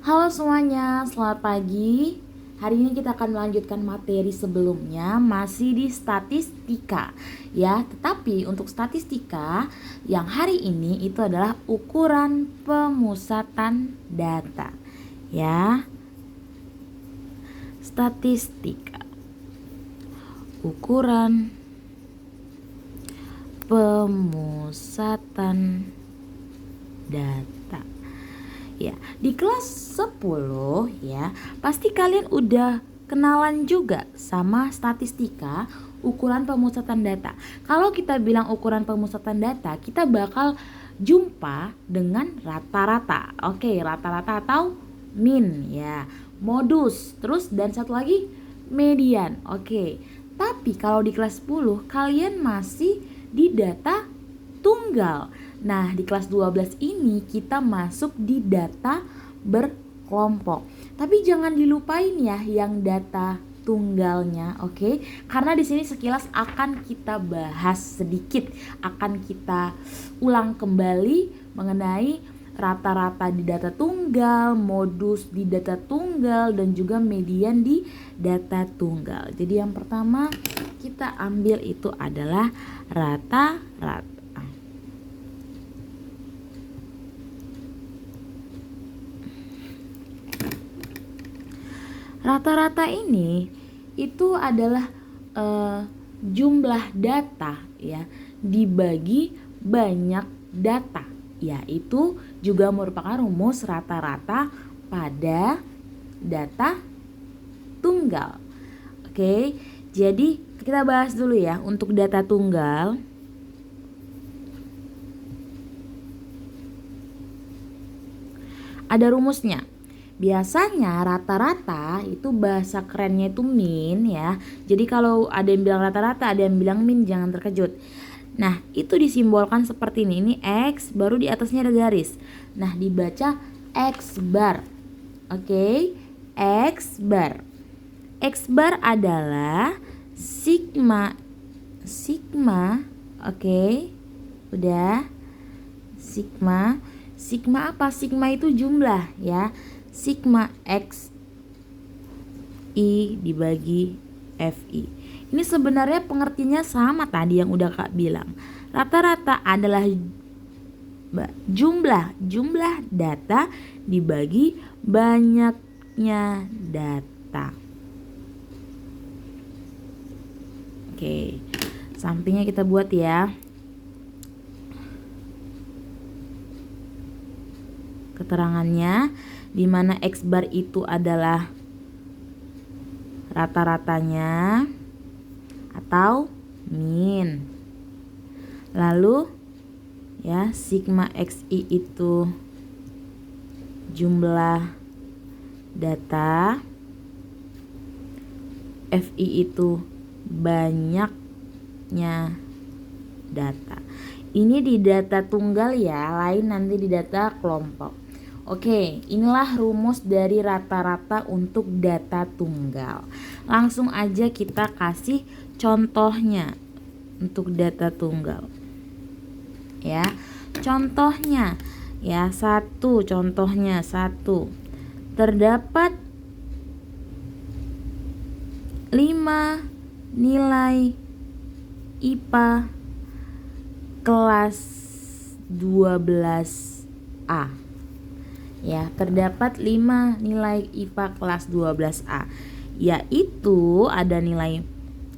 Halo semuanya, selamat pagi. Hari ini kita akan melanjutkan materi sebelumnya, masih di statistika ya. Tetapi untuk statistika yang hari ini itu adalah ukuran pemusatan data ya. Statistika, ukuran pemusatan data. Ya, di kelas 10 ya, pasti kalian udah kenalan juga sama statistika, ukuran pemusatan data. Kalau kita bilang ukuran pemusatan data, kita bakal jumpa dengan rata-rata. Oke, rata-rata atau min ya. Modus, terus dan satu lagi median. Oke. Tapi kalau di kelas 10 kalian masih di data tunggal. Nah, di kelas 12 ini kita masuk di data berkelompok. Tapi jangan dilupain ya yang data tunggalnya, oke? Karena di sini sekilas akan kita bahas sedikit, akan kita ulang kembali mengenai rata-rata di data tunggal, modus di data tunggal, dan juga median di data tunggal. Jadi yang pertama kita ambil itu adalah rata-rata. Rata-rata ini itu adalah jumlah data ya dibagi banyak data, yaitu juga merupakan rumus rata-rata pada data tunggal. Oke, jadi kita bahas dulu ya untuk data tunggal. Ada rumusnya. Biasanya rata-rata itu bahasa kerennya itu min ya. Jadi kalau ada yang bilang rata-rata, ada yang bilang min, jangan terkejut. Nah, itu disimbolkan seperti ini. Ini X, baru di atasnya ada garis. Nah, dibaca X bar. Oke, X bar. X bar adalah sigma. Oke. Udah. Sigma apa? Sigma itu jumlah ya. Sigma X I dibagi FI. Ini sebenarnya pengertiannya sama tadi yang udah Kak bilang. Rata-rata adalah jumlah data dibagi banyaknya data. Oke, sampingnya kita buat ya. Keterangannya, di mana X bar itu adalah rata-ratanya atau min. Lalu ya, sigma XI itu jumlah data, FI itu banyaknya data. Ini di data tunggal ya, lain nanti di data kelompok. Oke, inilah rumus dari rata-rata untuk data tunggal. Langsung aja kita kasih contohnya untuk data tunggal. Ya, contohnya ya, contohnya 1. Terdapat 5 nilai IPA kelas 12A. Ya, terdapat 5 nilai IPA kelas 12A, yaitu ada nilai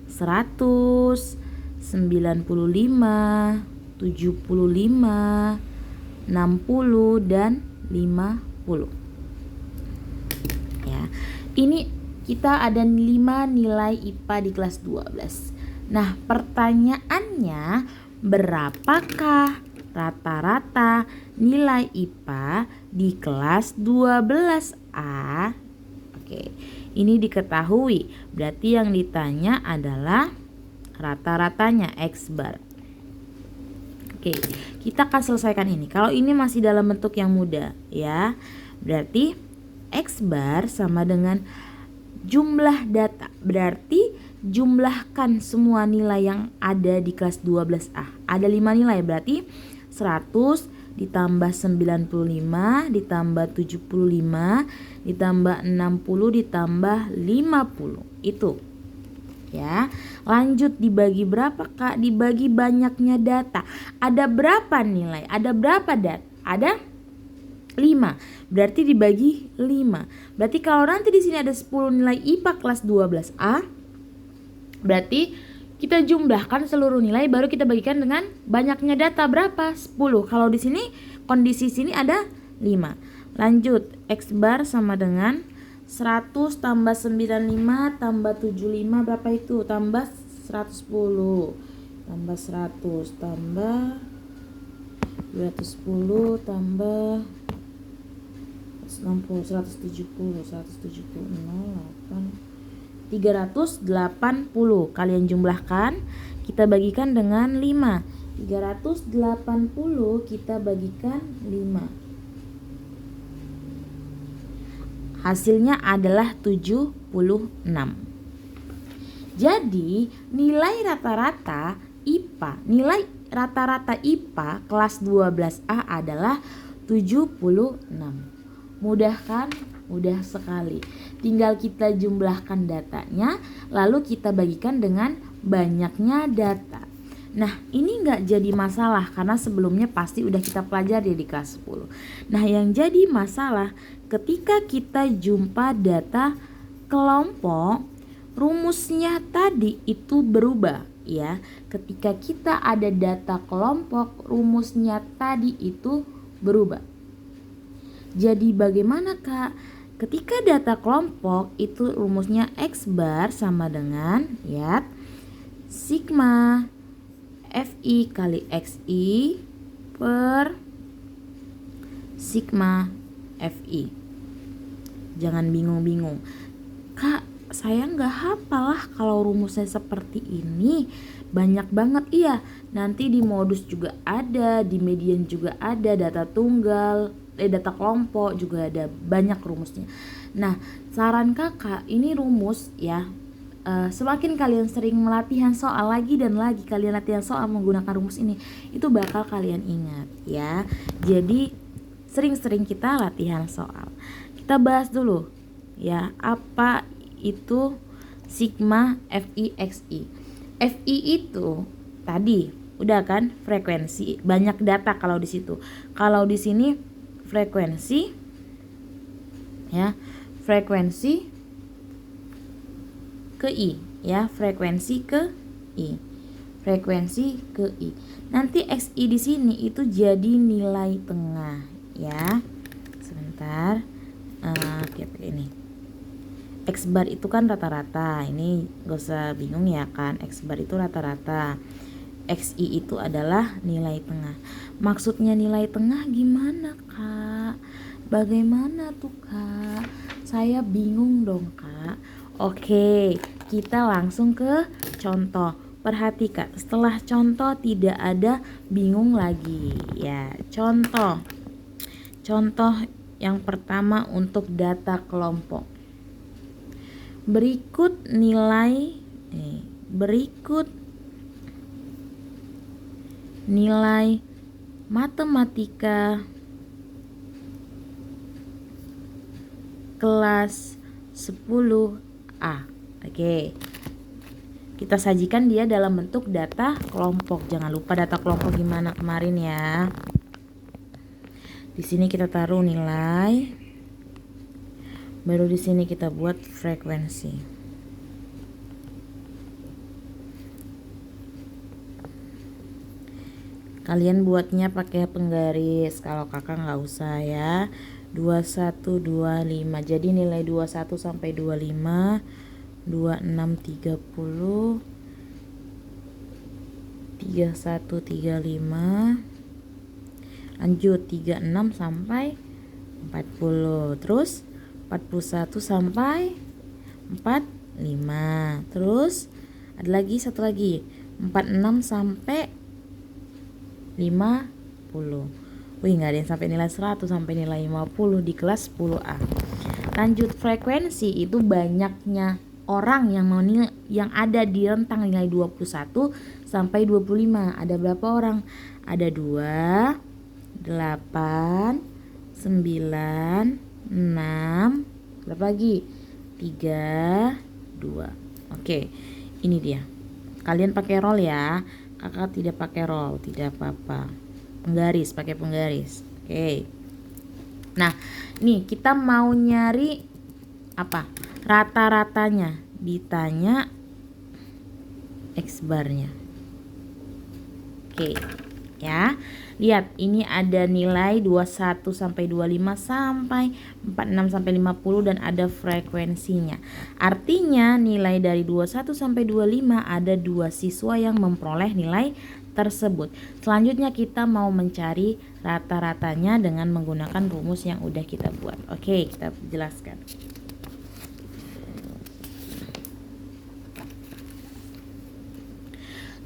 100, 95, 75, 60 dan 50. Ya. Ini kita ada 5 nilai IPA di kelas 12. Nah, pertanyaannya, berapakah rata-rata nilai IPA di kelas 12A? Oke, ini diketahui. Berarti yang ditanya adalah rata-ratanya X bar. Oke, kita akan selesaikan ini. Kalau ini masih dalam bentuk yang mudah ya, berarti X bar sama dengan jumlah data. Berarti jumlahkan semua nilai yang ada di kelas 12A. Ada 5 nilai, berarti 100, ditambah 95 ditambah 75 ditambah 60 ditambah 50. Itu ya. Lanjut, dibagi berapa Kak? Dibagi banyaknya data. Ada berapa nilai? Ada berapa data? Ada 5. Berarti dibagi 5. Berarti kalau nanti di sini ada 10 nilai IPA kelas 12A, berarti kita jumlahkan seluruh nilai baru kita bagikan dengan banyaknya data berapa? 10. Kalau di sini kondisi sini ada 5. Lanjut, X bar sama dengan 100 tambah 95 tambah 75 berapa itu? Tambah 110 tambah 100 tambah 210 tambah 160 170 08 380. Kalian jumlahkan, kita bagikan dengan 5. 380 kita bagikan 5. Hasilnya adalah 76. Jadi nilai rata-rata IPA kelas 12A adalah 76. Mudah kan? Mudah sekali. Tinggal kita jumlahkan datanya, lalu kita bagikan dengan banyaknya data. Nah, ini nggak jadi masalah karena sebelumnya pasti udah kita pelajari di kelas 10. Nah, yang jadi masalah ketika kita jumpa data kelompok, rumusnya tadi itu berubah ya. Ketika kita ada data kelompok, rumusnya tadi itu berubah. Jadi bagaimana Kak? Ketika data kelompok itu rumusnya X bar sama dengan ya sigma Fi kali Xi per sigma Fi. Jangan bingung-bingung. Kak, saya nggak hafal lah kalau rumusnya seperti ini. Banyak banget. Iya, nanti di modus juga ada, di median juga ada, data tunggal, data kelompok juga ada, banyak rumusnya. Nah, saran kakak ini rumus ya, semakin kalian sering latihan soal lagi dan lagi kalian latihan soal menggunakan rumus ini, itu bakal kalian ingat ya. Jadi sering-sering kita latihan soal. Kita bahas dulu ya, apa itu sigma Fi Xi. Fi itu tadi udah kan frekuensi, banyak data kalau di situ. Kalau di sini frekuensi ya, frekuensi ke I ya, frekuensi ke I, frekuensi ke I. Nanti Xi di sini itu jadi nilai tengah ya. Sebentar, kayak ini X bar itu kan rata-rata, ini gak usah bingung ya kan, X bar itu rata-rata, Xi itu adalah nilai tengah. Maksudnya nilai tengah gimana Kak? Bagaimana tuh Kak? Saya bingung dong Kak. Oke, kita langsung ke contoh. Perhatikan, setelah contoh tidak ada bingung lagi ya. Contoh yang pertama untuk data kelompok. Berikut nilai matematika kelas 10A. Oke. Kita sajikan dia dalam bentuk data kelompok. Jangan lupa data kelompok gimana kemarin ya. Di sini kita taruh nilai. Baru di sini kita buat frekuensi. Kalian buatnya pakai penggaris, kalau kakak nggak usah ya. 21 25. Jadi nilai 21 sampai 25, 26 30, 31 35. Lanjut 36 sampai 40. Terus 41 sampai 45. Terus ada lagi satu lagi 46 sampai 50. Wih, nggak ada yang sampai nilai 100 sampai nilai 50 di kelas 10A. Lanjut, frekuensi itu banyaknya orang yang ada di rentang nilai 21 sampai 25. Ada berapa orang? Ada 2, 8, 9, 6, berapa lagi? 3, 2. Oke, ini dia. Kalian pakai roll ya. Kakak tidak pakai roll, tidak apa-apa. Penggaris, pakai penggaris. Oke. Nah, nih kita mau nyari apa? Rata-ratanya. Ditanya X barnya. Oke. Ya. Lihat, ini ada nilai 21 sampai 25 sampai 46 sampai 50 dan ada frekuensinya. Artinya nilai dari 21 sampai 25 ada 2 siswa yang memperoleh nilai tersebut. Selanjutnya kita mau mencari rata-ratanya dengan menggunakan rumus yang udah kita buat. Oke, kita jelaskan.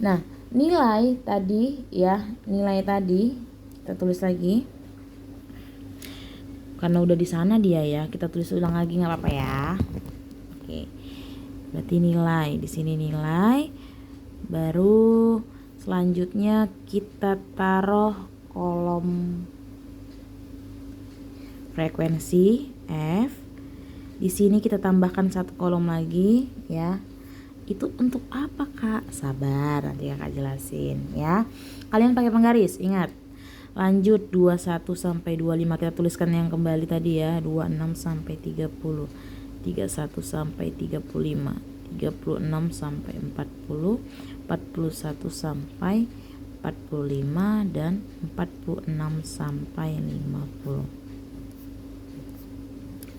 Nah, nilai tadi ya, nilai tadi kita tulis lagi. Karena udah di sana dia ya, kita tulis ulang lagi nggak apa-apa ya. Oke. Berarti nilai di sini nilai. Baru selanjutnya kita taruh kolom frekuensi F. Di sini kita tambahkan satu kolom lagi ya. Itu untuk apa kak? Sabar, nanti kakak jelasin ya. Kalian pakai penggaris, ingat. Lanjut 21 sampai 25 kita tuliskan yang kembali tadi ya. 26 sampai 30, 31 sampai 35, 36 sampai 40, 41 sampai 45 dan 46 sampai 50.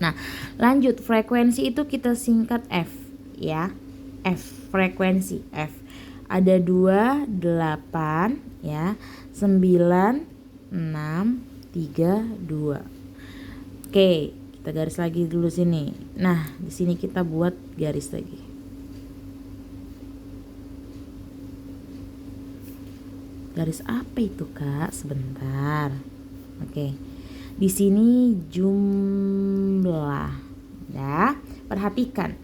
Nah, lanjut frekuensi itu kita singkat F ya. F, frekuensi F. Ada 2, 8 ya, 9, 6, 3, 2. Oke, kita garis lagi dulu sini. Nah, di sini kita buat garis lagi. Garis apa itu, Kak? Sebentar. Oke. Di sini jumlah ya. Perhatikan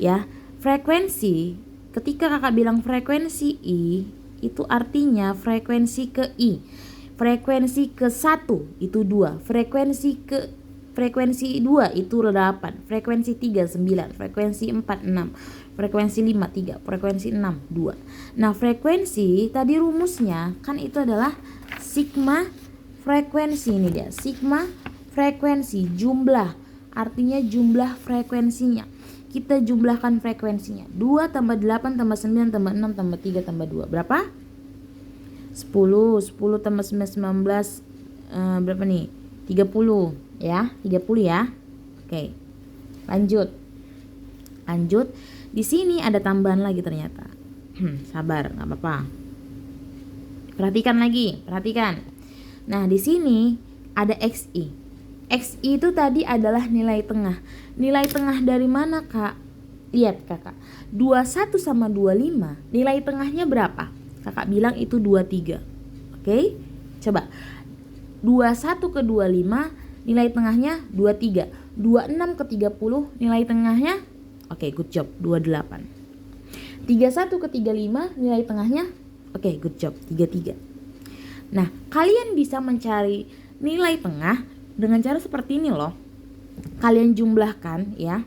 ya. Frekuensi, ketika kakak bilang frekuensi I, itu artinya frekuensi ke I. Frekuensi ke 1 itu 2. Frekuensi 2 itu 8. Frekuensi 3 9. Frekuensi 4 6. Frekuensi 5 3. Frekuensi 6 2. Nah, frekuensi tadi rumusnya kan itu adalah sigma frekuensi. Ini dia, sigma frekuensi, jumlah. Artinya jumlah frekuensinya. Kita jumlahkan frekuensinya. 2 tambah 8 tambah 9 tambah 6 tambah 3 tambah 2. Berapa? 10. 10 tambah 9 19. Berapa nih? 30 ya. 30 ya. Oke. Lanjut. Di sini ada tambahan lagi ternyata. Sabar, nggak apa-apa. Perhatikan. Nah, di sini ada XI. XI itu tadi adalah nilai tengah. Nilai tengah dari mana, Kak? Lihat, Kakak. 21 sama 25, nilai tengahnya berapa? Kakak bilang itu 23. Oke? Coba. 21 ke 25, nilai tengahnya 23. 26 ke 30, nilai tengahnya oke, good job, 28. 31 ke 35, nilai tengahnya oke, good job, 33. Nah, kalian bisa mencari nilai tengah dengan cara seperti ini loh. Kalian jumlahkan ya.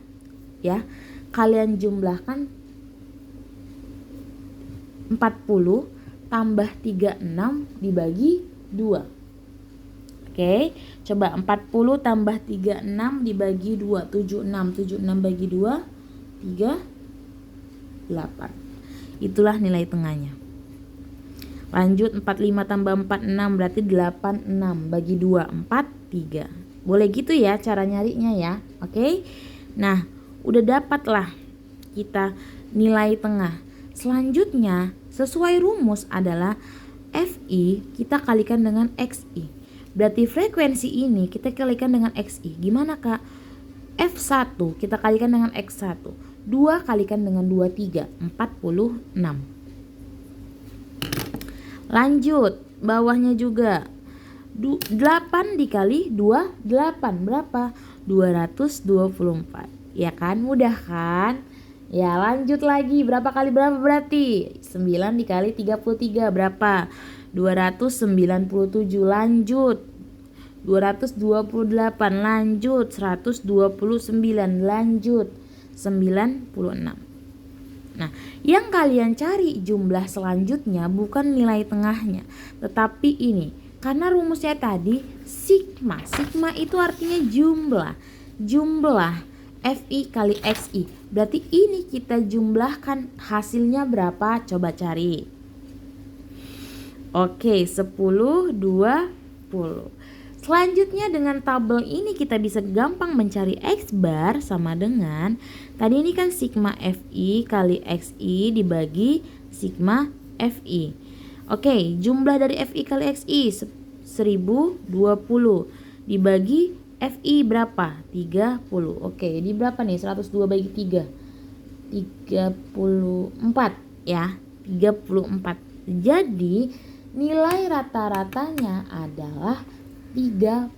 Kalian jumlahkan 40 tambah 36 dibagi 2. Oke, coba 40 tambah 36 dibagi 2, 76. 76 bagi 2, 38. Itulah nilai tengahnya. Lanjut 45 tambah 46 berarti 86 bagi 2, 43. Boleh gitu ya cara nyarinya ya. Oke. Nah, udah dapat lah kita nilai tengah. Selanjutnya sesuai rumus adalah FI kita kalikan dengan XI. Berarti frekuensi ini kita kalikan dengan XI. Gimana, Kak? F1 kita kalikan dengan X1. 2 kalikan dengan 23, 46. Lanjut, bawahnya juga 8 dikali 2, 8 berapa? 224. Ya kan, mudah kan? Ya, lanjut lagi, berapa kali berapa berarti? 9 dikali 33 berapa? 297. Lanjut, 228 lanjut, 129 lanjut, 96. Nah, yang kalian cari jumlah selanjutnya bukan nilai tengahnya, tetapi ini. Karena rumusnya tadi sigma. Sigma itu artinya jumlah. Jumlah FI kali XI. Berarti ini kita jumlahkan, hasilnya berapa? Coba cari. Oke, 10, 20. Selanjutnya dengan tabel ini kita bisa gampang mencari X bar sama dengan tadi ini kan sigma FI kali XI dibagi sigma FI. Oke, jumlah dari FI kali XI 1020 dibagi FI berapa? 30. Oke, ini berapa nih? 102 bagi 3. 34 ya. 34. Jadi nilai rata-ratanya adalah 34.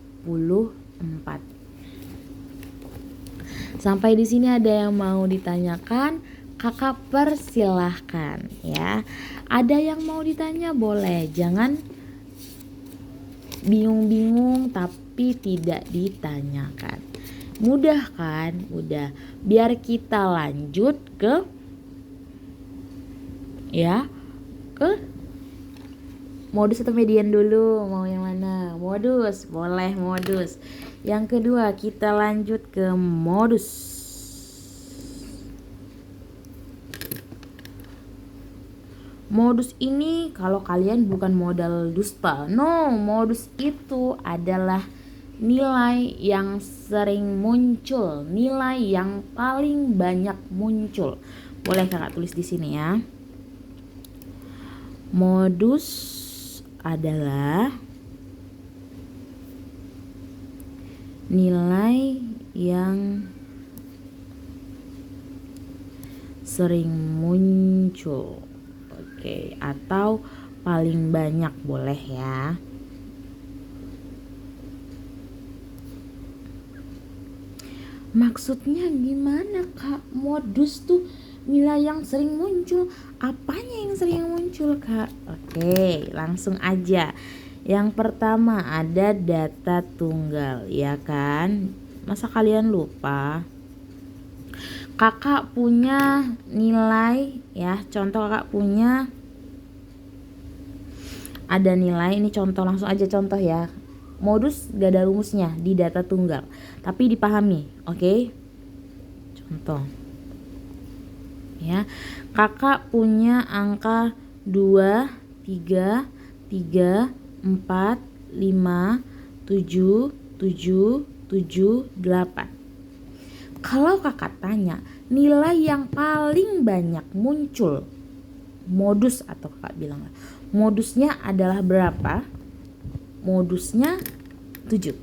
Sampai di sini ada yang mau ditanyakan? Kakak persilahkan ya. Ada yang mau ditanya boleh, jangan bingung-bingung tapi tidak ditanyakan. Mudah kan? Mudah. Biar kita lanjut ke modus atau median dulu, mau yang mana? Modus, boleh modus. Yang kedua kita lanjut ke modus. Modus ini kalau kalian bukan modal dusta, no, modus itu adalah nilai yang sering muncul, nilai yang paling banyak muncul. Boleh kakak tulis di sini ya. Modus adalah nilai yang sering muncul. Oke, atau paling banyak boleh ya. Maksudnya gimana Kak? Modus tuh nilai yang sering muncul. Apanya yang sering muncul Kak? Oke, langsung aja. Yang pertama ada data tunggal, ya kan? Masa kalian lupa? Kakak punya nilai ya, contoh kakak punya ada nilai, ini contoh, langsung aja contoh ya. Modus gak ada rumusnya di data tunggal, tapi dipahami, oke? Contoh ya, kakak punya angka 2, 3, 3, 4, 5, 7, 7, 7, 8. Kalau kakak tanya nilai yang paling banyak muncul modus, atau kakak bilang modusnya adalah berapa? Modusnya 7.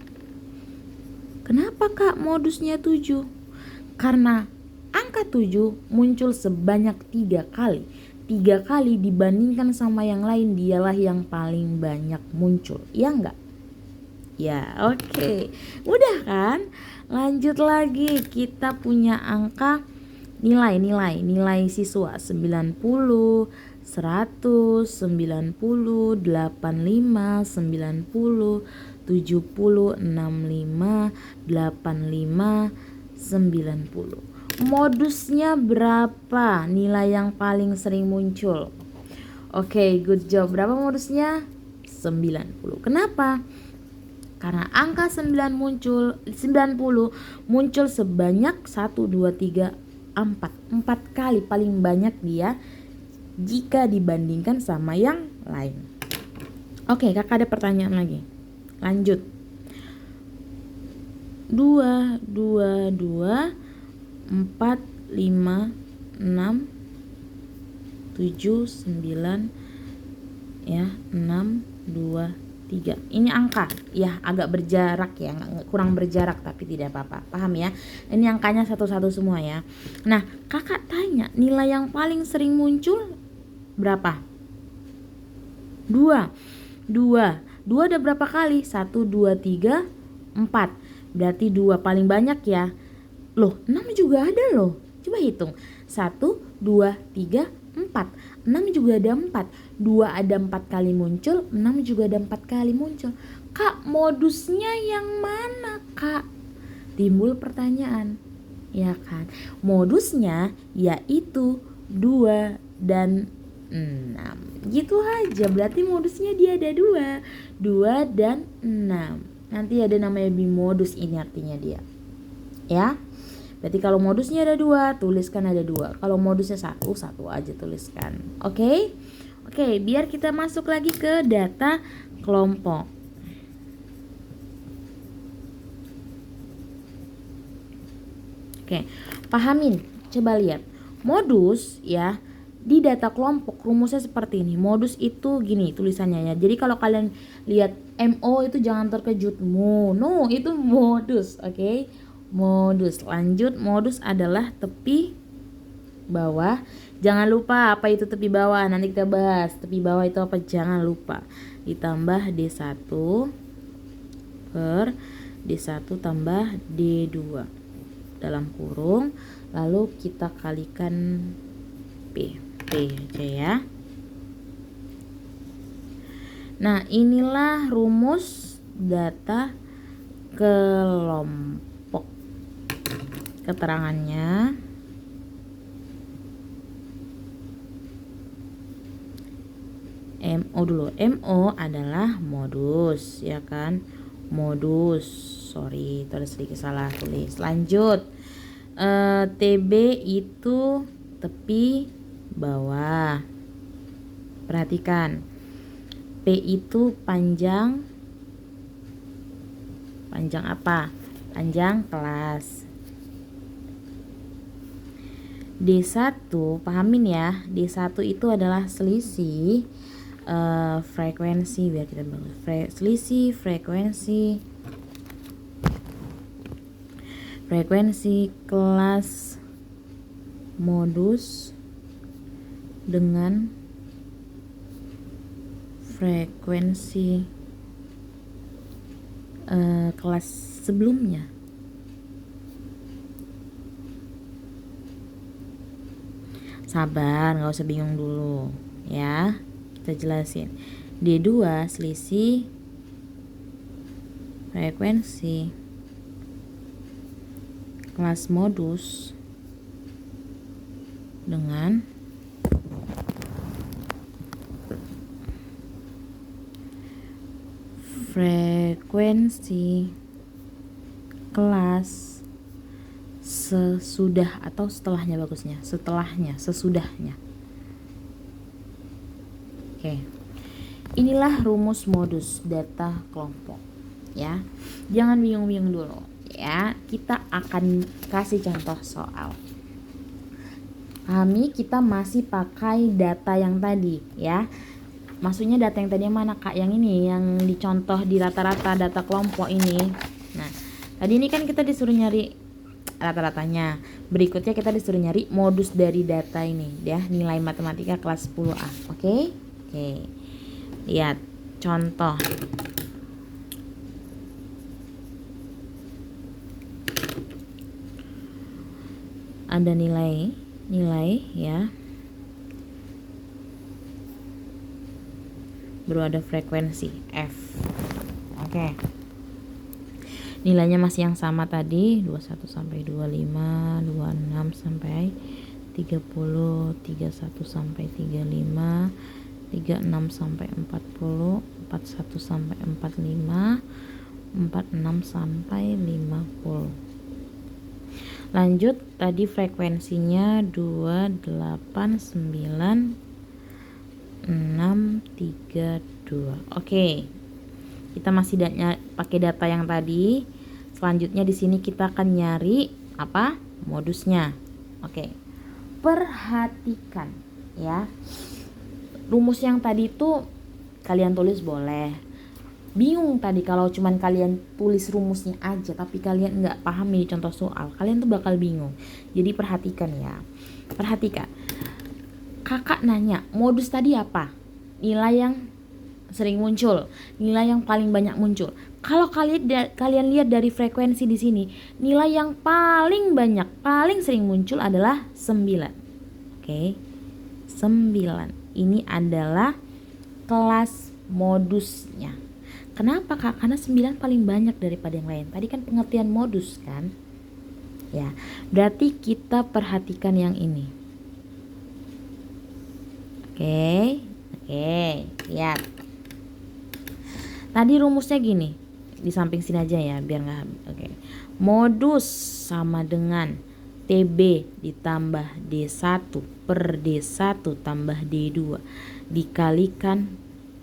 Kenapa Kak modusnya 7? Karena angka 7 muncul sebanyak 3 kali. 3 kali dibandingkan sama yang lain, dialah yang paling banyak muncul. Iya enggak? Ya, oke. Mudah kan? Lanjut lagi, kita punya angka nilai siswa 90, 100, 90, 85, 90, 70, 65, 85, 90. Modusnya berapa? Nilai yang paling sering muncul. Oke, good job. Berapa modusnya? 90. Kenapa? Karena angka 90 muncul sebanyak 1, 2, 3, 4 kali paling banyak dia jika dibandingkan sama yang lain. Oke, kakak ada pertanyaan lagi. Lanjut. 2, 2, 2, 4, 5, 6, 7, 9, ya, 6, 2, 3. Ini angka ya, agak berjarak ya, kurang berjarak tapi tidak apa-apa, paham ya? Ini angkanya satu-satu semua ya. Nah, kakak tanya nilai yang paling sering muncul berapa? 2 ada berapa kali? 1, 2, 3, 4. Berarti 2 paling banyak ya. Loh, 6 juga ada loh. Coba hitung. 1, 2, 3, 4. 6 juga ada 4. 2 ada 4 kali muncul, 6 juga ada 4 kali muncul. Kak, modusnya yang mana, Kak? Timbul pertanyaan, ya kan? Modusnya yaitu 2 dan 6. Gitu aja, berarti modusnya dia ada 2 dan 6. Nanti ada namanya bimodus, ini artinya dia. Ya. Berarti kalau modusnya ada 2, tuliskan ada 2. Kalau modusnya 1 aja tuliskan. Oke? Oke, biar kita masuk lagi ke data kelompok. Oke, pahamin. Coba lihat. Modus ya, di data kelompok rumusnya seperti ini. Modus itu gini tulisannya ya. Jadi kalau kalian lihat MO itu jangan terkejut. No, itu modus, oke? Modus. Lanjut, modus adalah tepi bawah. Jangan lupa apa itu tepi bawah, nanti kita bahas. Tepi bawah itu apa? Jangan lupa. Ditambah D1 per D1 tambah D2 dalam kurung, lalu kita kalikan P aja ya. Nah, inilah rumus data kelompok. Keterangannya MO dulu. MO adalah modus, ya kan? Modus. Sorry, itu ada sedikit salah tulis. Lanjut. TB itu tepi bawah. Perhatikan. P itu panjang apa? Panjang kelas. D1, pahamin ya. D1 itu adalah selisih frekuensi, biar kita bagus. Selisih frekuensi kelas modus dengan frekuensi kelas sebelumnya. Sabar, nggak usah bingung dulu ya, kita jelasin. D2 selisih frekuensi kelas modus dengan frekuensi kelas sesudah atau setelahnya, bagusnya sesudahnya. Oke. Inilah rumus modus data kelompok ya. Jangan bingung-bingung dulu ya. Kita akan kasih contoh soal. Pahami, kita masih pakai data yang tadi ya. Maksudnya data yang tadi yang mana, Kak? Yang ini, yang dicontoh di rata-rata data kelompok ini. Nah, tadi ini kan kita disuruh nyari rata-ratanya. Berikutnya kita disuruh nyari modus dari data ini ya, nilai matematika kelas 10A. Oke? Oke. Lihat contoh. Ada nilai ya. Baru ada frekuensi F. Oke. Nilainya masih yang sama tadi, 21 sampai 25, 26 sampai 30, 31 sampai 35, 36 sampai 40, 41 sampai 45, 46 sampai 50. Lanjut, tadi frekuensinya 289,632. Oke. Kita masih pakai data yang tadi. Selanjutnya di sini kita akan nyari apa? Modusnya. Oke. Perhatikan ya. Rumus yang tadi itu kalian tulis boleh. Bingung tadi kalau cuman kalian tulis rumusnya aja tapi kalian nggak pahami contoh soal, kalian tuh bakal bingung. Jadi perhatikan ya. Perhatikan. Kakak nanya, modus tadi apa? Nilai yang sering muncul, nilai yang paling banyak muncul. Kalau kalian lihat dari frekuensi di sini, nilai yang paling banyak, paling sering muncul adalah 9. Oke. 9. Ini adalah kelas modusnya. Kenapa Kak? Karena 9 paling banyak daripada yang lain. Tadi kan pengertian modus kan. Ya, berarti kita perhatikan yang ini. Oke, lihat. Tadi rumusnya gini, di samping sini aja ya, biar nggak. Oke, modus sama dengan TB ditambah D1 per D1 tambah D2 dikalikan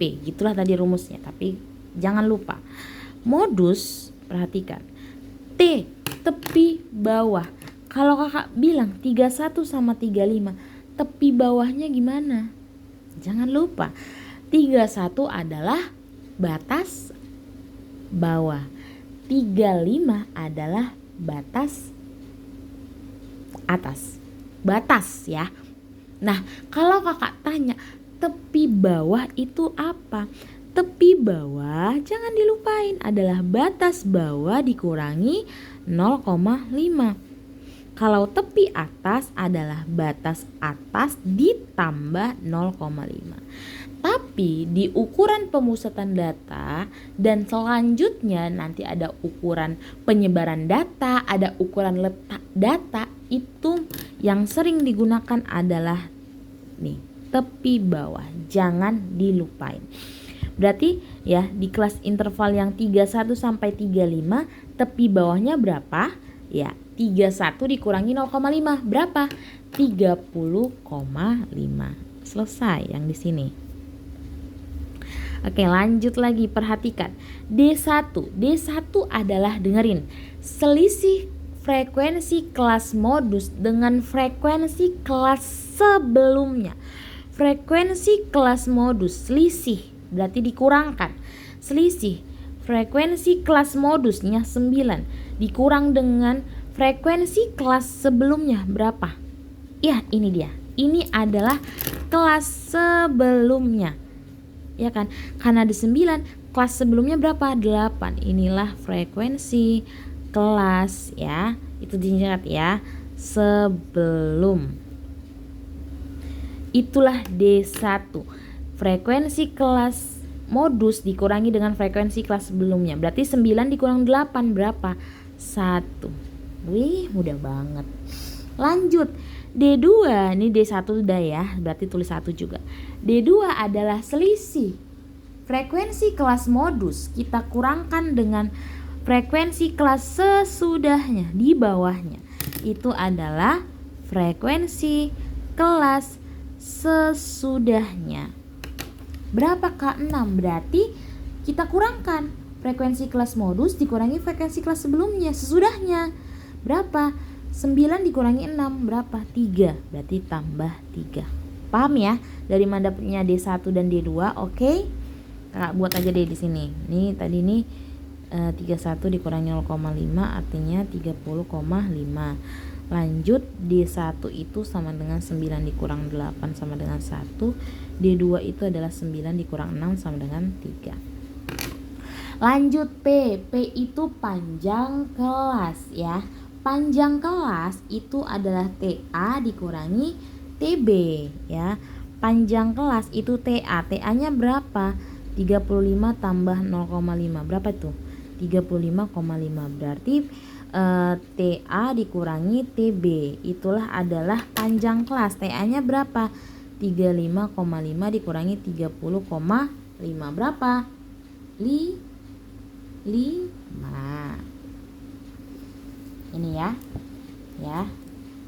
P. Gitulah tadi rumusnya, tapi jangan lupa modus, perhatikan T tepi bawah. Kalau kakak bilang 31 sama 35, tepi bawahnya gimana? Jangan lupa 31 adalah batas bawah, 35 adalah batas atas. Batas ya. Nah, kalau kakak tanya tepi bawah itu apa? Tepi bawah jangan dilupain adalah batas bawah dikurangi 0,5. Kalau tepi atas adalah batas atas ditambah 0,5. Tapi di ukuran pemusatan data dan selanjutnya nanti ada ukuran penyebaran data, ada ukuran letak data, itu yang sering digunakan adalah nih, tepi bawah. Jangan dilupain. Berarti ya di kelas interval yang 31 sampai 35 tepi bawahnya berapa? Ya, 31 dikurangi 0,5 berapa? 30,5. Selesai yang di sini. Oke, lanjut lagi, perhatikan. D1 adalah, dengerin, selisih frekuensi kelas modus dengan frekuensi kelas sebelumnya. Frekuensi kelas modus selisih berarti dikurangkan. Selisih frekuensi kelas modusnya 9 dikurang dengan frekuensi kelas sebelumnya berapa? Ya, ini dia. Ini adalah kelas sebelumnya. Ya kan? Karena ada 9, kelas sebelumnya berapa? 8. Inilah frekuensi kelas ya. Itu diingat ya. Sebelum. Itulah D1. Frekuensi kelas modus dikurangi dengan frekuensi kelas sebelumnya. Berarti 9 dikurang 8 berapa? 1. Wih, mudah banget. Lanjut. D2, ini D1 udah ya, berarti tulis 1 juga. D2 adalah selisih frekuensi kelas modus kita kurangkan dengan frekuensi kelas sesudahnya di bawahnya. Itu adalah frekuensi kelas sesudahnya. Berapa Kak? 6. Berarti kita kurangkan frekuensi kelas modus dikurangi frekuensi kelas sebelumnya, sesudahnya. Berapa? 9 dikurangi 6 berapa? 3. Berarti tambah 3. Paham ya? Dari mana dapatnya D1 dan D2? Oke. Kakak buat aja deh di sini. Nih tadi nih 31 dikurangi 0,5 artinya 30,5. Lanjut, D1 itu sama dengan 9 dikurang 8 sama dengan 1. D2 itu adalah 9 dikurang 6 sama dengan 3. Lanjut P. P itu panjang kelas ya. Panjang kelas itu adalah TA dikurangi TB ya. Panjang kelas itu TA. TA-nya berapa? 35 tambah 0,5. Berapa itu? 35,5. Berarti TA dikurangi TB. Itulah adalah panjang kelas. TA-nya berapa? 35,5 dikurangi 30,5. Berapa? 5. Ini ya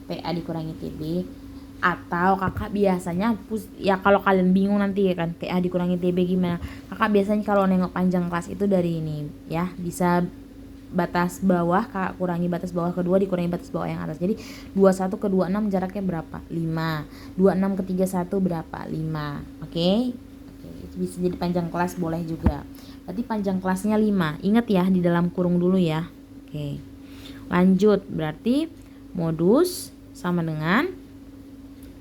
PA dikurangi TB. Atau kakak biasanya ya, kalau kalian bingung nanti ya kan PA dikurangi TB gimana, kakak biasanya kalau nengok panjang kelas itu dari ini ya, bisa batas bawah kakak kurangi batas bawah kedua dikurangi batas bawah yang atas. Jadi 21 ke 26 jaraknya berapa? 5. 26 ke 31 berapa? 5. Oke. Itu bisa jadi panjang kelas, boleh juga. Berarti panjang kelasnya 5. Ingat ya, di dalam kurung dulu ya. Oke. Lanjut, berarti modus sama dengan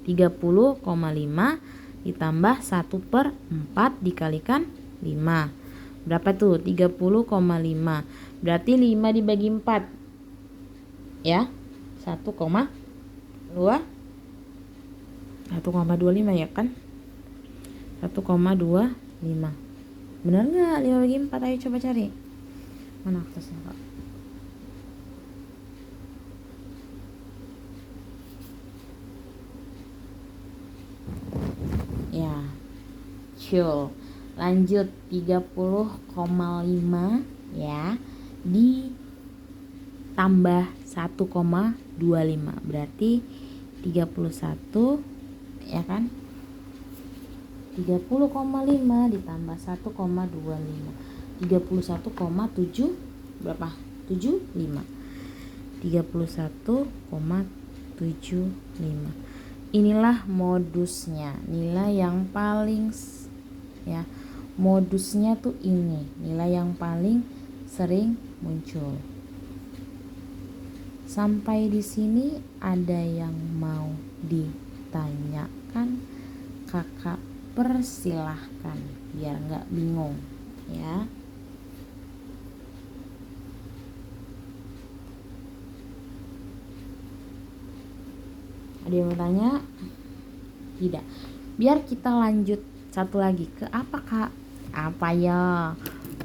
30,5 ditambah 1/4 dikalikan 5. Berapa tuh? 30,5. Berarti 5 dibagi 4 ya, 1,25 ya kan, 1,25. Benar nggak 5 bagi 4? Ayo coba cari. Mana kertasnya Kak? Ya, cool. Lanjut 30,5 ya ditambah 1,25 berarti 31 ya kan. 30,5 ditambah 1,25 31,7 berapa? 75. 31,75. Inilah modusnya, nilai yang paling ya. Modusnya tuh ini, nilai yang paling sering muncul. Sampai di sini ada yang mau ditanyakan? Kakak persilahkan biar nggak bingung ya. Ada yang mau tanya? Tidak. Biar kita lanjut satu lagi ke apa Kak? Apa ya?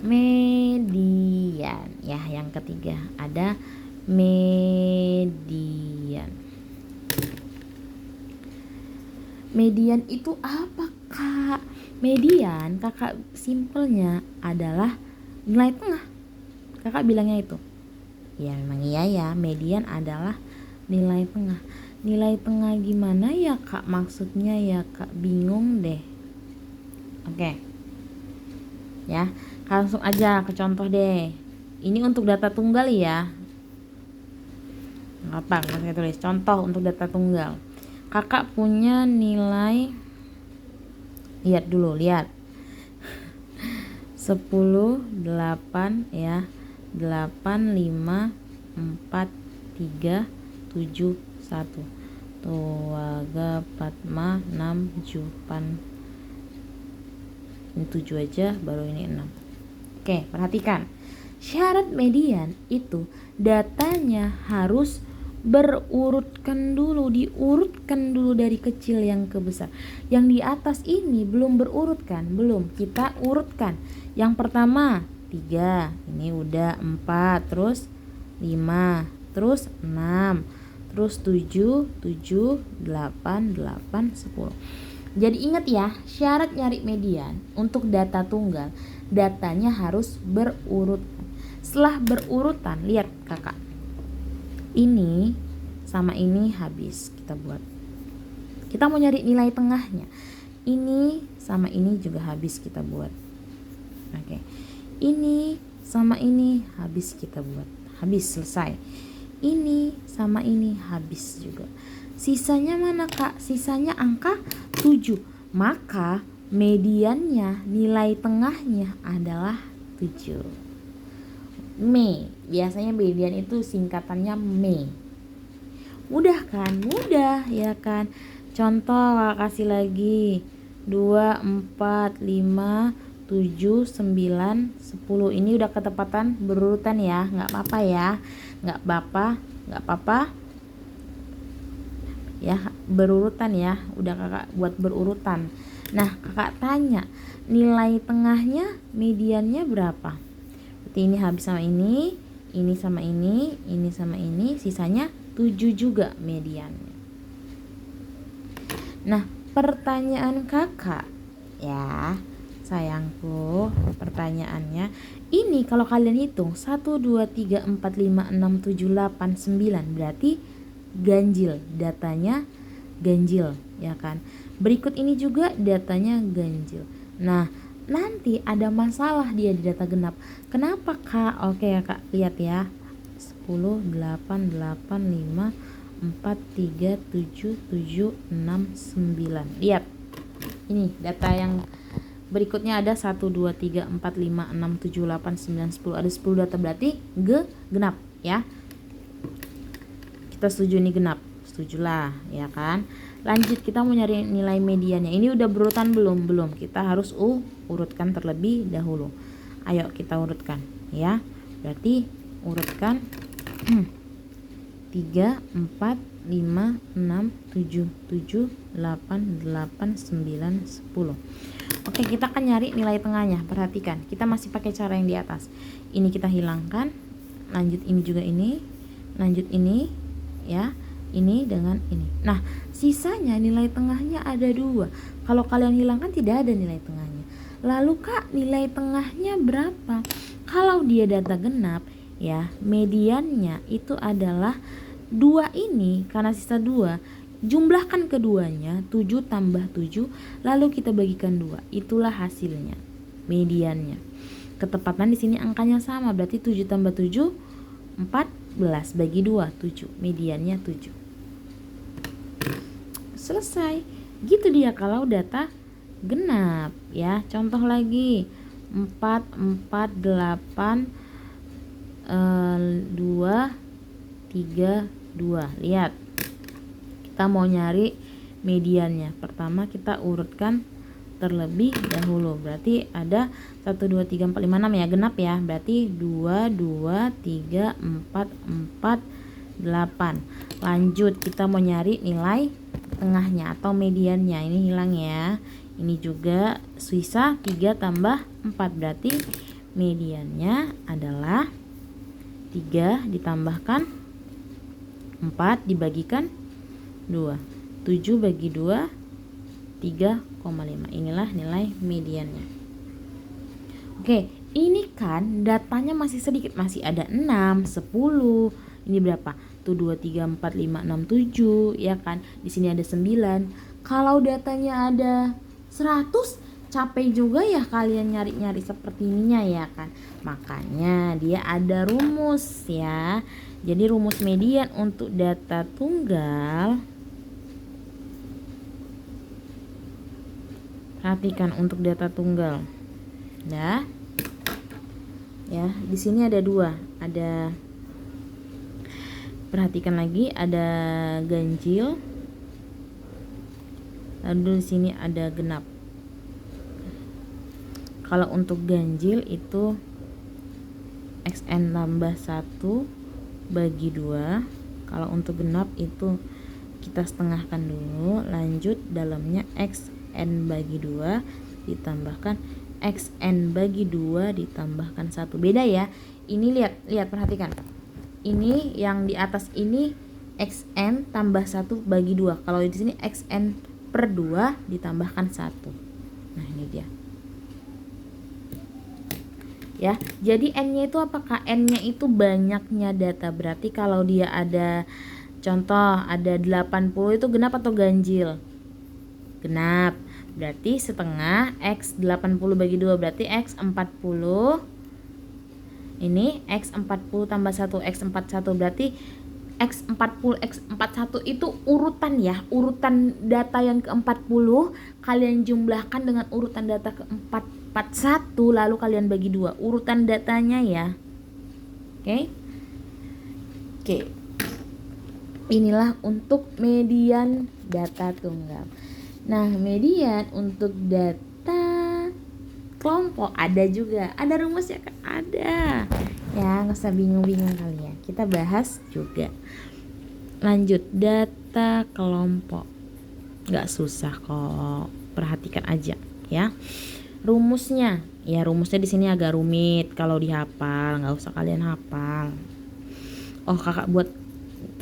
Median ya, yang ketiga ada median. Median itu apa Kak? Median kakak simpelnya adalah nilai tengah. Kakak bilangnya itu. Ya memang iya ya, median adalah nilai tengah. Nilai tengah gimana ya Kak maksudnya ya Kak? Bingung deh. Oke. Ya, langsung aja ke contoh deh. Ini untuk data tunggal ya. Apa? Saya tulis contoh untuk data tunggal. Kakak punya nilai, lihat dulu, lihat 10, 8 ya, 8, 5, 4, 3, 7, 1 Tuaga, 4, 6, 7, ini 7 aja, baru ini 6. Oke, perhatikan. Syarat median itu datanya harus berurutkan dulu, diurutkan dulu dari kecil yang ke besar. Yang di atas ini belum berurutkan, belum kita urutkan. Yang pertama 3, ini udah 4, terus 5, terus 6, terus 7, 7, 8, 8, 10. Jadi ingat ya, syarat nyari median untuk data tunggal, datanya harus berurutan. Setelah berurutan, lihat kakak, ini sama ini habis kita buat. Kita mau nyari nilai tengahnya. Ini sama ini juga habis kita buat. Oke. Ini sama ini habis kita buat. Habis, selesai. Ini sama ini habis juga. Sisanya mana Kak? Sisanya angka 7. Maka mediannya, nilai tengahnya adalah 7. Me. Biasanya median itu singkatannya Me. Mudah kan? Mudah ya kan? Contoh Kak kasih lagi. 2, 4, 5, 7, 9, 10. Ini udah ketepatan berurutan ya. Nggak apa-apa ya. Nggak apa-apa. Ya, berurutan ya. Udah kakak buat berurutan. Nah, kakak tanya, nilai tengahnya, mediannya berapa? Berarti ini habis sama ini sama ini sama ini, sisanya 7 juga mediannya. Nah, pertanyaan kakak ya, sayangku, pertanyaannya ini kalau kalian hitung 1, 2, 3, 4, 5, 6, 7, 8, 9 berarti ganjil, datanya ganjil ya kan. Berikut ini juga datanya ganjil. Nah, nanti ada masalah dia di data genap. Kenapa Kak? Oke ya Kak, lihat ya. 10, 8, 8, 5, 4, 3, 7, 7, 6, 9. Lihat. Ini data yang berikutnya ada 1, 2, 3, 4, 5, 6, 7, 8, 9, 10. Ada 10 data berarti genap ya. Kita setuju nih genap. Setujulah ya kan. Lanjut, kita mau nyari nilai mediannya. Ini udah berurutan belum? Belum. Kita harus urutkan terlebih dahulu. Ayo kita urutkan ya. Berarti urutkan 3, 4, 5, 6, 7, 7, 8, 8, 9, 10. Oke, kita akan nyari nilai tengahnya. Perhatikan, kita masih pakai cara yang di atas. Ini kita hilangkan, lanjut ini juga ini, lanjut ini, ya, ini dengan ini. Nah, sisanya nilai tengahnya ada 2. Kalau kalian hilangkan tidak ada nilai tengahnya. Lalu Kak, nilai tengahnya berapa? Kalau dia data genap, ya, mediannya itu adalah 2 ini, karena sisa 2. Jumlahkan keduanya, 7 tambah 7, lalu kita bagikan 2. Itulah hasilnya, mediannya. Ketepatan di sini angkanya sama, berarti 7 tambah 7, 14, bagi 2, 7. Mediannya 7. Selesai. Gitu dia kalau data genap, ya. Contoh lagi, 4, 4, 8, 2, 3, 2. Lihat, kita mau nyari mediannya. Pertama kita urutkan terlebih dahulu. Berarti ada 1, 2, 3, 4, 5, 6 ya, genap ya. Berarti 2, 2, 3, 4, 4, 8. Lanjut, kita mau nyari nilai tengahnya atau mediannya. Ini hilang ya. Ini juga sisa 3 tambah 4. Berarti mediannya adalah 3 ditambahkan 4 dibagikan 2. 7 bagi 2, 3,5. Inilah nilai mediannya. Oke, ini kan datanya masih sedikit, masih ada 6, 10. Ini berapa? Tuh 2, 3, 4, 5, 6, 7, ya kan? Di sini ada 9. Kalau datanya ada 100, capek juga ya kalian nyari-nyari seperti ininya, ya kan? Makanya dia ada rumus ya. Jadi rumus median untuk data tunggal, perhatikan untuk data tunggal. Ya, di sini ada 2. Ada, perhatikan lagi, ada ganjil. Lalu di sini ada genap. Kalau untuk ganjil itu xn tambah 1 bagi 2. Kalau untuk genap itu kita setengahkan dulu. Lanjut, dalamnya xn bagi 2 ditambahkan xn bagi 2 ditambahkan 1. Beda ya. Ini lihat perhatikan. Ini yang di atas ini xn tambah 1 bagi 2. Kalau di sini xn per 2 ditambahkan 1. Nah, ini dia. Ya, jadi n-nya itu apakah? N-nya itu banyaknya data. Berarti kalau dia ada, contoh ada 80, itu genap atau ganjil? Genap. Berarti setengah x 80 bagi 2 berarti x 40. Ini x 40 tambah 1 x 41 berarti x 40 x 41 itu urutan ya, urutan data yang ke-40 kalian jumlahkan dengan urutan data ke-41 lalu kalian bagi 2 urutan datanya ya. Oke. Inilah untuk median data tunggal. Nah, median untuk data kelompok ada juga. Ada rumusnya kan? Ada. Ya, nggak usah bingung-bingung kalian. Kita bahas juga. Lanjut, data kelompok. Nggak susah kok. Perhatikan aja ya. Rumusnya. Ya, rumusnya di sini agak rumit kalau dihafal. Nggak usah kalian hafal. Oh, kakak buat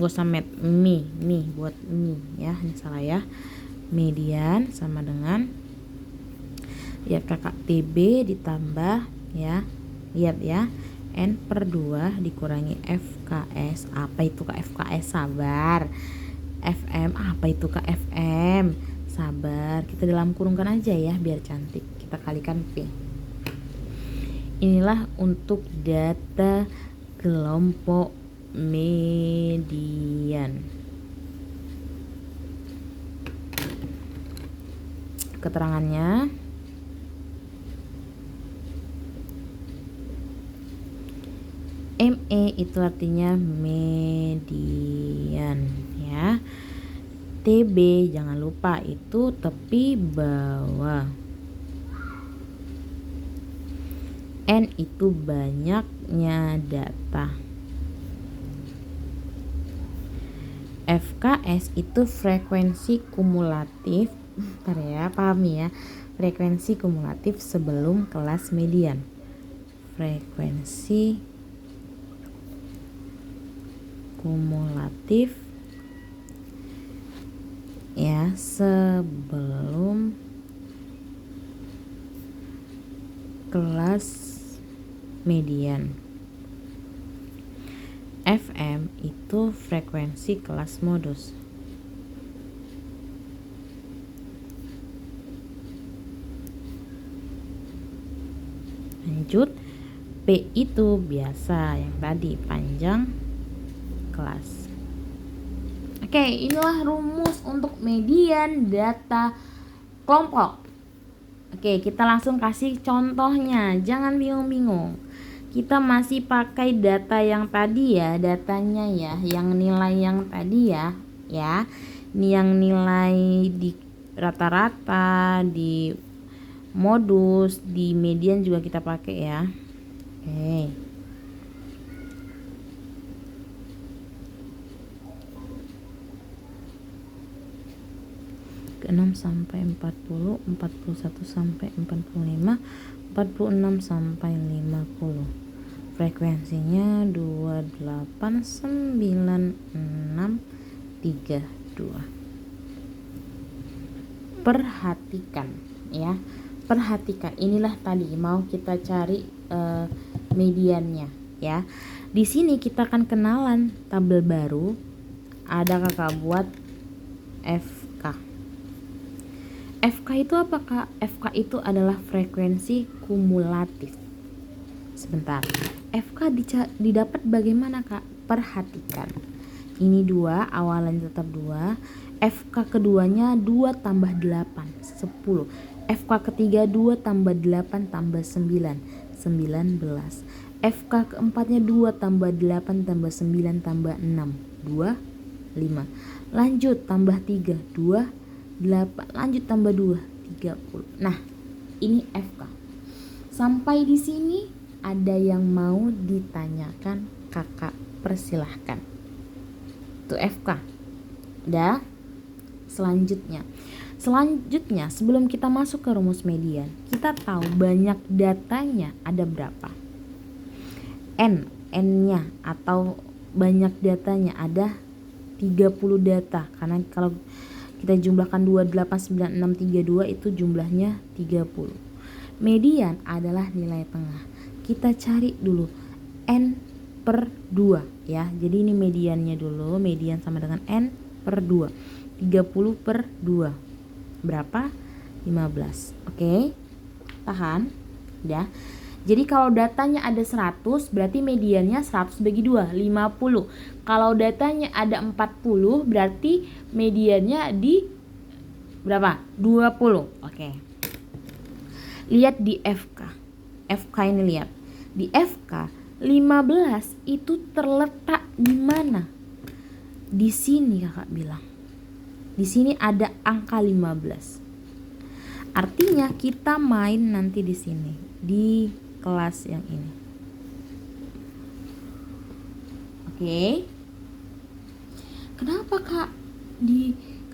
sama mi buat mi ya. Ini salah ya. Median sama dengan ya kakak TB ditambah ya, lihat ya, N per 2 dikurangi FKS. Apa itu Kak FKS? Sabar. FM, apa itu Kak FM? Sabar, kita dalam kurungkan aja ya biar cantik. Kita kalikan P. Inilah untuk data kelompok median. Keterangannya, ME itu artinya median ya. TB jangan lupa itu tepi bawah. N itu banyaknya data. FKS itu frekuensi kumulatif. Bentar ya, pahami ya. frekuensi kumulatif sebelum kelas median. Frekuensi kumulatif ya sebelum kelas median. FM itu frekuensi kelas modus. Lanjut, P itu biasa yang tadi panjang kelas. Oke, inilah rumus untuk median data kelompok. Oke, kita langsung kasih contohnya. Jangan bingung-bingung. Kita masih pakai data yang tadi ya, datanya ya, yang nilai yang tadi ya. Ini yang nilai di rata-rata, di modus, di median juga kita pakai ya. Oke. Ke 6 sampai 40, 41 sampai 45, 46 sampai 50. Frekuensinya 289632. Perhatikan ya. Perhatikan, inilah tadi mau kita cari mediannya ya. Di sini kita akan kenalan tabel baru. Ada kakak buat FK. FK itu apa kak? FK itu adalah frekuensi kumulatif. Sebentar, FK didapat bagaimana kak? Perhatikan, ini 2, awalan tetap 2. FK keduanya 2 tambah 8, 10. FK ketiga 2 tambah 8 tambah 9, 19. FK keempatnya 2 tambah 8 tambah 9 tambah 6, 2, 5. Lanjut tambah 3, 2, 8. Lanjut tambah 2, 30. Nah, ini FK. Sampai di sini ada yang mau ditanyakan kakak, persilahkan. Itu FK. Udah. Selanjutnya sebelum kita masuk ke rumus median, kita tahu banyak datanya ada berapa. N-nya atau banyak datanya ada 30 data. Karena kalau kita jumlahkan 28962 itu jumlahnya 30. Median adalah nilai tengah. Kita cari dulu N per 2 ya. Jadi ini mediannya dulu. Median sama dengan N per 2. 30 per 2 berapa? 15. Oke, tahan ya. Jadi kalau datanya ada 100 berarti mediannya 100 bagi 2, 50. Kalau datanya ada 40 berarti mediannya di berapa? 20. Oke. Lihat di FK. FK ini lihat. Di FK 15 itu terletak di mana? Di sini kakak bilang. Di sini ada angka 15. Artinya kita main nanti di sini, di kelas yang ini. Oke. Kenapa kak?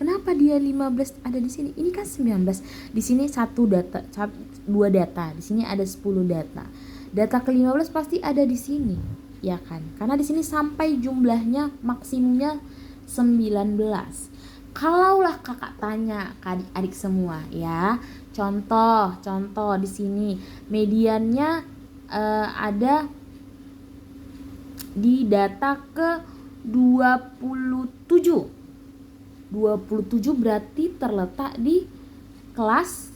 Kenapa dia 15 ada di sini? Ini kan 19. Di sini 2 data. Di sini ada 10 data. Data ke-15 pasti ada di sini, ya kan? Karena di sini sampai jumlahnya maksimumnya 19. Kalaulah kakak tanya ke adik-adik semua ya, contoh di sini mediannya ada di data ke 27 berarti terletak di kelas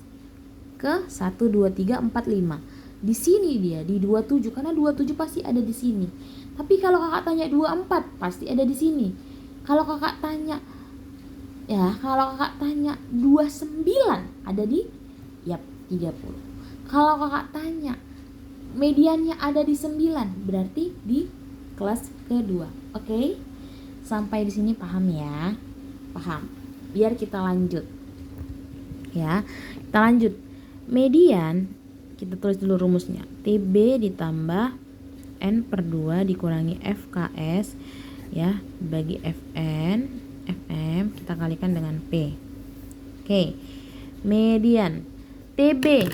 ke 1, 2, 3, 4, 5. Di sini dia di 27 karena 27 pasti ada di sini. Tapi kalau kakak tanya 24 pasti ada di sini. Kalau kakak tanya 29 ada di 30. Kalau kakak tanya mediannya ada di 9 berarti di kelas kedua. Oke? Sampai di sini paham ya? Paham. Biar kita lanjut. Ya. Kita lanjut. Median kita tulis dulu rumusnya. TB ditambah N per 2 dikurangi FKS ya bagi FM kita kalikan dengan P. Oke. Median. T TB.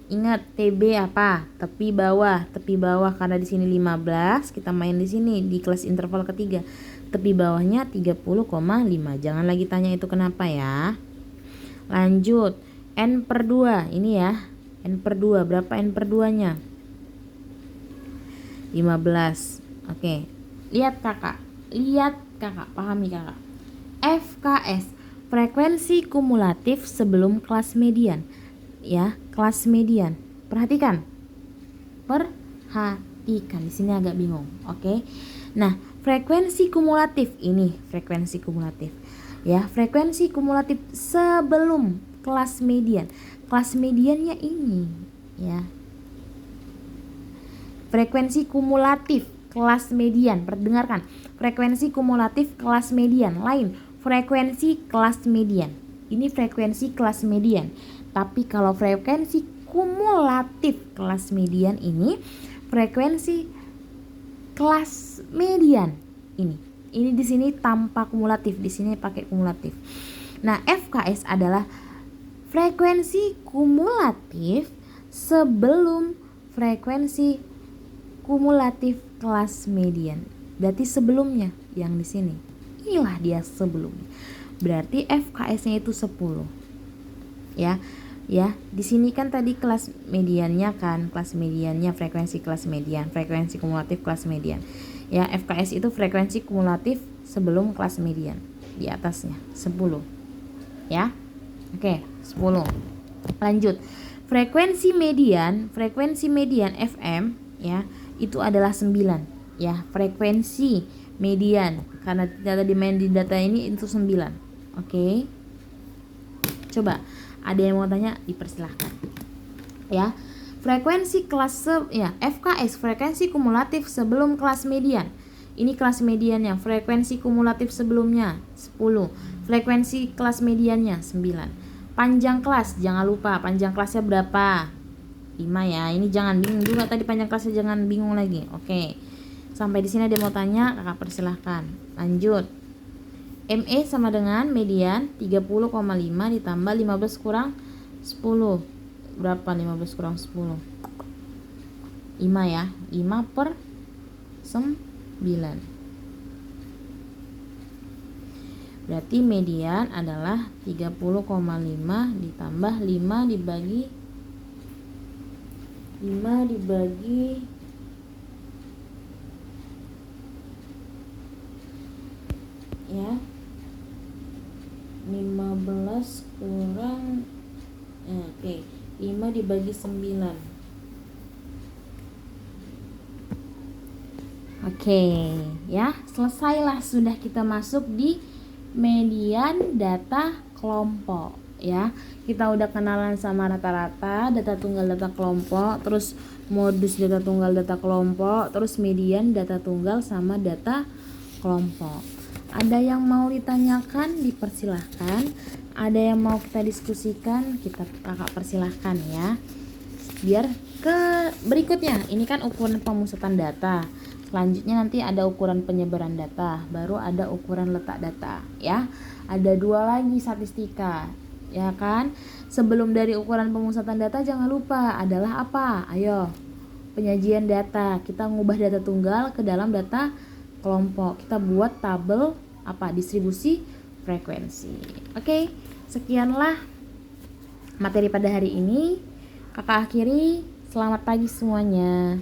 Ingat TB apa? Tepi bawah. Tepi bawah karena di sini 15, kita main di sini di kelas interval ketiga. Tepi bawahnya 30,5. Jangan lagi tanya itu kenapa ya. Lanjut. N per 2. Ini ya. N per 2. Berapa N per 2-nya? 15. Oke. Lihat kakak. Pahami kakak. FKS. Frekuensi kumulatif sebelum kelas median. Ya, kelas median. Perhatikan. Di sini agak bingung. Oke. Nah, frekuensi kumulatif ini, frekuensi kumulatif. Ya, frekuensi kumulatif sebelum kelas median. Kelas mediannya ini, ya. Frekuensi kumulatif kelas median. Perdengarkan. Frekuensi kumulatif kelas median lain frekuensi kelas median. Ini frekuensi kelas median. Tapi kalau frekuensi kumulatif kelas median ini frekuensi kelas median ini. Ini di sini tanpa kumulatif, di sini pakai kumulatif. Nah, FKS adalah frekuensi kumulatif sebelum frekuensi kumulatif kelas median. Berarti sebelumnya yang di sini. Inilah dia sebelumnya. Berarti FKS-nya itu 10. Ya. Ya, di sini kan tadi kelas mediannya kan, kelas mediannya frekuensi kelas median, frekuensi kumulatif kelas median. Ya, FKS itu frekuensi kumulatif sebelum kelas median. Di atasnya 10. Ya. Oke, 10. Lanjut. Frekuensi median FM ya, itu adalah 9. Ya, frekuensi median karena data dimain di data ini itu 9. Oke. Coba ada yang mau tanya, dipersilahkan. Ya. Frekuensi kelas FKS frekuensi kumulatif sebelum kelas median. Ini kelas mediannya, frekuensi kumulatif sebelumnya 10. Frekuensi kelas mediannya 9. Panjang kelas, jangan lupa panjang kelasnya berapa? 5 ya. Ini jangan bingung juga tadi panjang kelasnya, jangan bingung lagi. Oke. Sampai di sini ada yang mau tanya, kakak persilahkan. Lanjut. ME sama dengan median 30,5 ditambah 15 kurang 10. Berapa 15 kurang 10? 5 ya. 5 per 9. Berarti median adalah 30,5 ditambah 5 dibagi ya 15 kurang 5 dibagi 9. Oke, ya, selesailah sudah kita masuk di median data kelompok ya. Kita udah kenalan sama rata-rata, data tunggal, data kelompok, terus modus data tunggal, data kelompok, terus median data tunggal sama data kelompok. Ada yang mau ditanyakan, dipersilahkan. Ada yang mau kita diskusikan, kakak persilahkan ya. Biar ke berikutnya. Ini kan ukuran pemusatan data. Selanjutnya nanti ada ukuran penyebaran data, baru ada ukuran letak data ya. Ada 2 lagi statistika, ya kan? Sebelum dari ukuran pemusatan data jangan lupa adalah apa? Ayo. Penyajian data. Kita ngubah data tunggal ke dalam data kelompok. Kita buat tabel distribusi frekuensi. Oke, sekianlah materi pada hari ini. Kakak akhiri, selamat pagi semuanya.